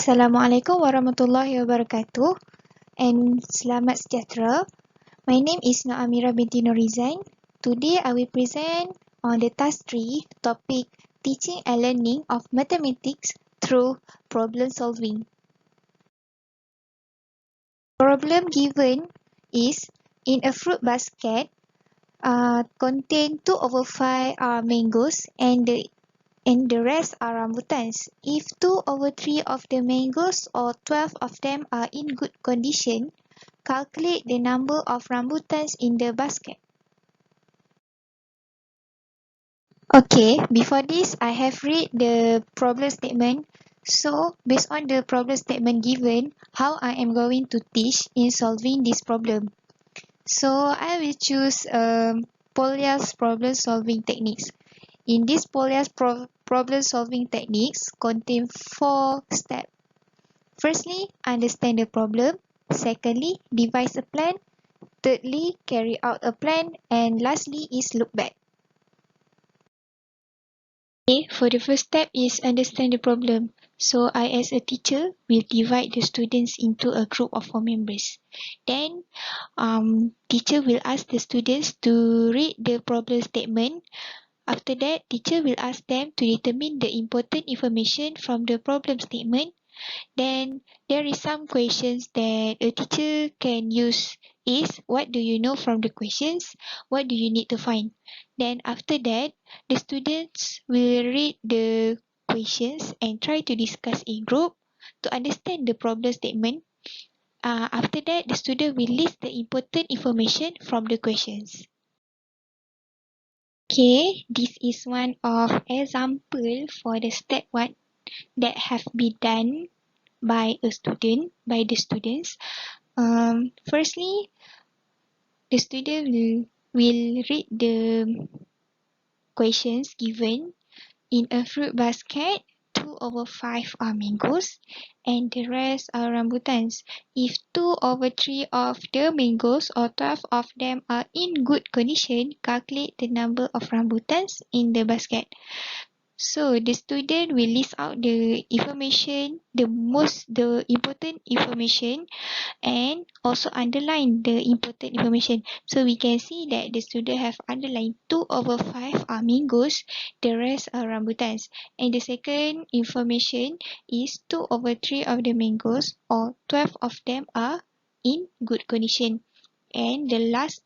Assalamualaikum warahmatullahi wabarakatuh and selamat sejahtera. My name is Amira binti Norizan. Today I will present on the task 3 topic teaching and learning of mathematics through problem solving. Problem given is in a fruit basket contain 2/5 are mangoes and the rest are rambutans. If 2/3 of the mangoes or 12 of them are in good condition, calculate the number of rambutans in the basket. Okay, before this, I have read the problem statement. So, based on the problem statement given, how I am going to teach in solving this problem. So, I will choose Polya's problem solving techniques. In this Polya's problem solving techniques contain 4 steps. Firstly, understand the problem. Secondly, devise a plan. Thirdly, carry out a plan. And lastly is look back. Okay, for the first step is understand the problem. So I as a teacher will divide the students into a group of 4 members. Then teacher will ask the students to read the problem statement. After that, teacher will ask them to determine the important information from the problem statement. Then there is some questions that a teacher can use is what do you know from the questions? What do you need to find? Then after that, the students will read the questions and try to discuss in group to understand the problem statement. After that, the student will list the important information from the questions. Okay, this is one of example for the step 1 that have been done by the students. Firstly, the student will read the questions given. In a fruit basket, 2/5 are mangoes and the rest are rambutans. If 2/3 of the mangoes or 12 of them are in good condition, calculate the number of rambutans in the basket. So the student will list out the information, the important information, and also underline the important information. So we can see that the student have underlined 2/5 are mangoes, the rest are rambutans. And the second information is 2/3 of the mangoes or 12 of them are in good condition. And the last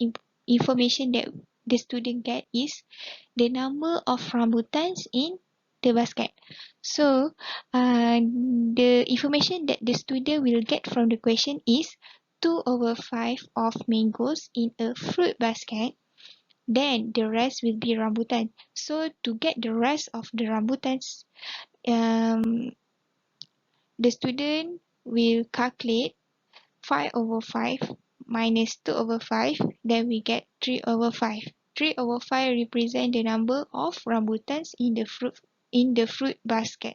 information that the student get is the number of rambutans in the basket. So, the information that the student will get from the question is 2/5 of mangoes in a fruit basket. Then the rest will be rambutan. So, to get the rest of the rambutans, the student will calculate 5/5 minus 2/5, then we get 3/5. 3/5 represent the number of rambutans in the fruit basket.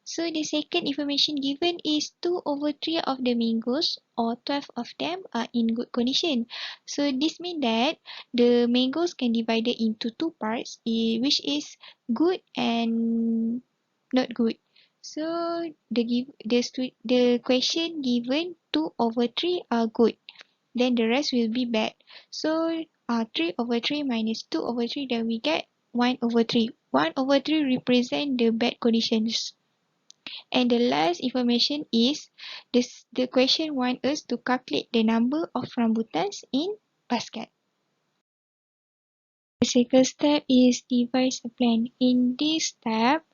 So the second information given is 2/3 of the mangoes or 12 of them are in good condition. So this means that the mangoes can be divided into 2 parts, which is good and not good. So the question given 2/3 are good. Then the rest will be bad. So 3/3 minus 2/3, then we get 1/3. 1/3 represent the bad conditions. And the last information is the question wants us to calculate the number of rambutans in basket. The second step is devise a plan. In this step,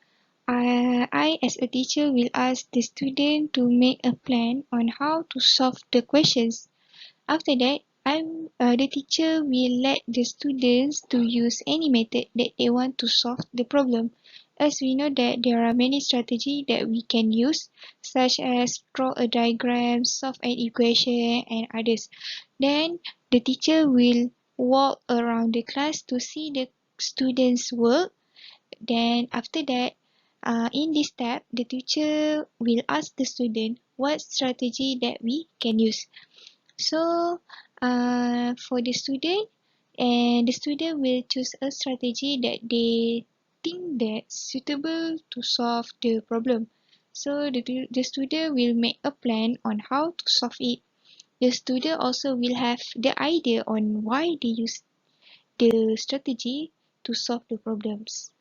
I as a teacher will ask the student to make a plan on how to solve the questions. After that, the teacher will let the students to use any method that they want to solve the problem. As we know that there are many strategies that we can use, such as draw a diagram, solve an equation, and others. Then the teacher will walk around the class to see the students' work. Then after that, in this step, the teacher will ask the student what strategy that we can use. So, for the student, and the student will choose a strategy that they think that's suitable to solve the problem. So the student will make a plan on how to solve it. The student also will have the idea on why they use the strategy to solve the problems.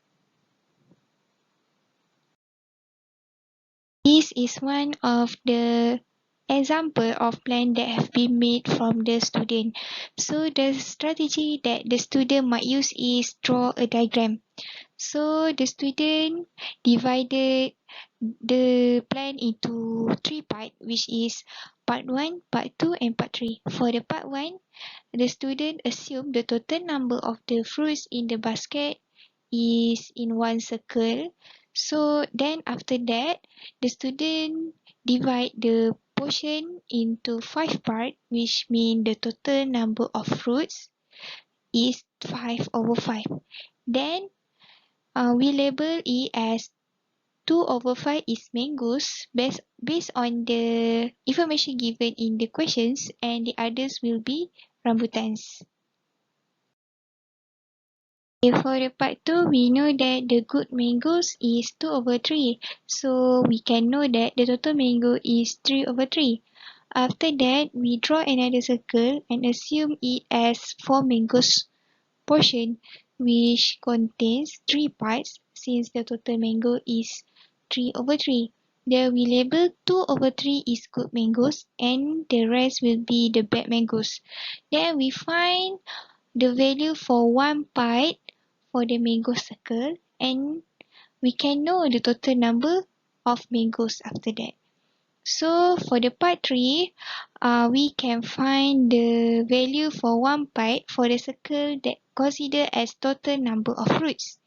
This is one of the example of plan that have been made from the student. So the strategy that the student might use is draw a diagram. So the student divided the plan into three parts, which is part 1, part 2 and part 3. For the part 1, the student assume the total number of the fruits in the basket is in one circle. So then after that, the student divide the portion into 5 parts, which mean the total number of fruits is 5 over 5. Then we label it as 2 over 5 is mangoes based on the information given in the questions, and the others will be rambutans. For the part 2, we know that the good mangoes is 2 over 3. So we can know that the total mango is 3 over 3. After that, we draw another circle and assume it as 4 mangoes portion, which contains 3 parts since the total mango is 3 over 3. Then we label 2 over 3 is good mangoes and the rest will be the bad mangoes. Then we find the value for one part for the mango circle, and we can know the total number of mangoes after that. So for the part 3, we can find the value for one part for the circle that considered as total number of fruits.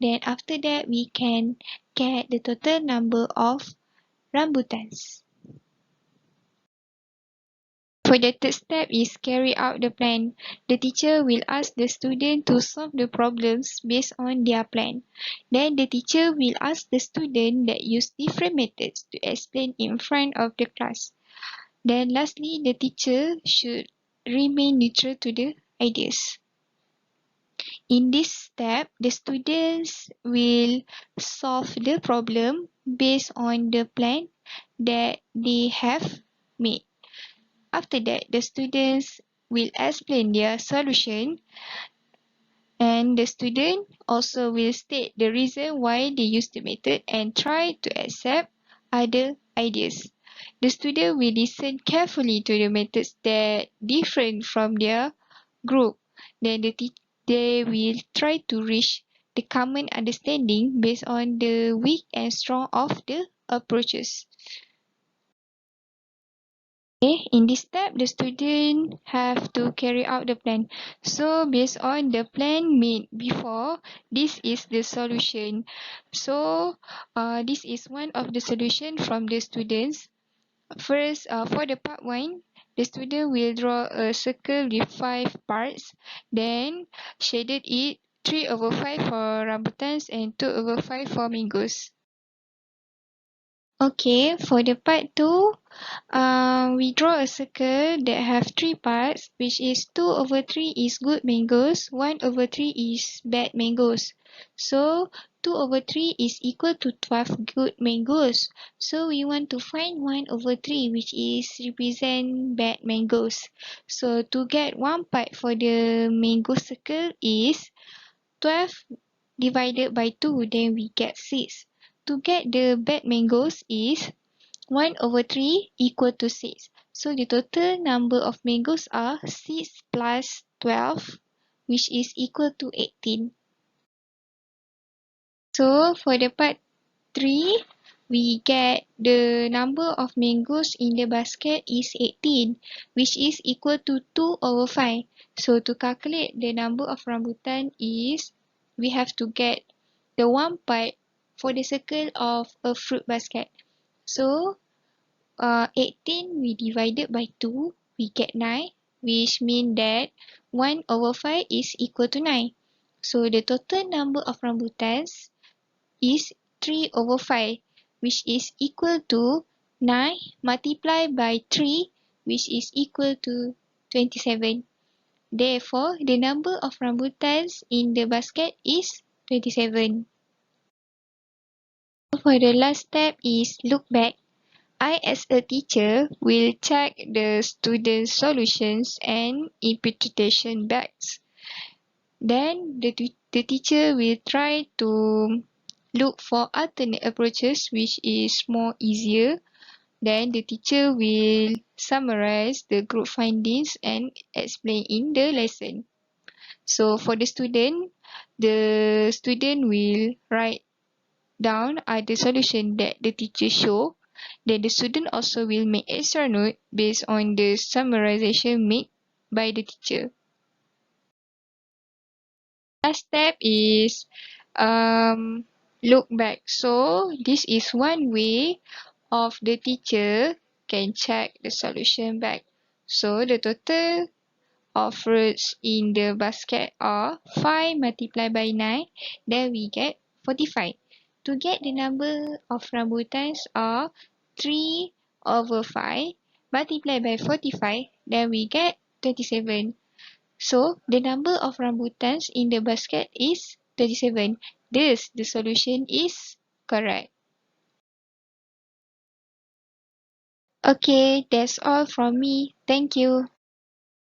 Then after that, we can get the total number of rambutans. For the third step is carry out the plan. The teacher will ask the student to solve the problems based on their plan. Then the teacher will ask the student that use different methods to explain in front of the class. Then lastly, the teacher should remain neutral to the ideas. In this step, the students will solve the problem based on the plan that they have made. After that, the students will explain their solution, and the student also will state the reason why they use the method and try to accept other ideas. The student will listen carefully to the methods that different from their group. Then they will try to reach the common understanding based on the weak and strong of the approaches. Okay, in this step, the student have to carry out the plan. So based on the plan made before, this is the solution. So this is one of the solution from the students. First, for the part 1, the student will draw a circle with 5 parts. Then shaded it 3 over 5 for rambutans and 2 over 5 for mangoes. Okay, for the part 2, we draw a circle that have 3 parts, which is 2 over 3 is good mangoes, 1 over 3 is bad mangoes. So 2 over 3 is equal to 12 good mangoes. So we want to find 1 over 3, which is represent bad mangoes. So to get one part for the mango circle is 12 divided by 2, then we get 6. To get the bad mangoes is 1 over 3 equal to 6. So the total number of mangoes are 6 plus 12, which is equal to 18. So for the part 3, we get the number of mangoes in the basket is 18, which is equal to 2 over 5. So to calculate the number of rambutan is, we have to get the one part for the circle of a fruit basket. So 18 we divided by 2, we get 9, which means that 1 over 5 is equal to 9. So the total number of rambutans is 3 over 5, which is equal to 9 multiplied by 3, which is equal to 27. Therefore, the number of rambutans in the basket is 27. For the last step is look back. I, as a teacher, will check the students' solutions and interpretation backs. Then the teacher will try to look for alternate approaches which is more easier. Then the teacher will summarize the group findings and explain in the lesson. So for the student will write down the solution that the teacher show. Then the student also will make extra note based on the summarization made by the teacher. Last step is look back. So this is one way of the teacher can check the solution back. So the total of fruits in the basket are 5 multiplied by 9, then we get 45. To get the number of rambutans are 3 over 5 multiplied by 45, then we get 27. So the number of rambutans in the basket is 37. Thus, the solution is correct. Okay, that's all from me. Thank you.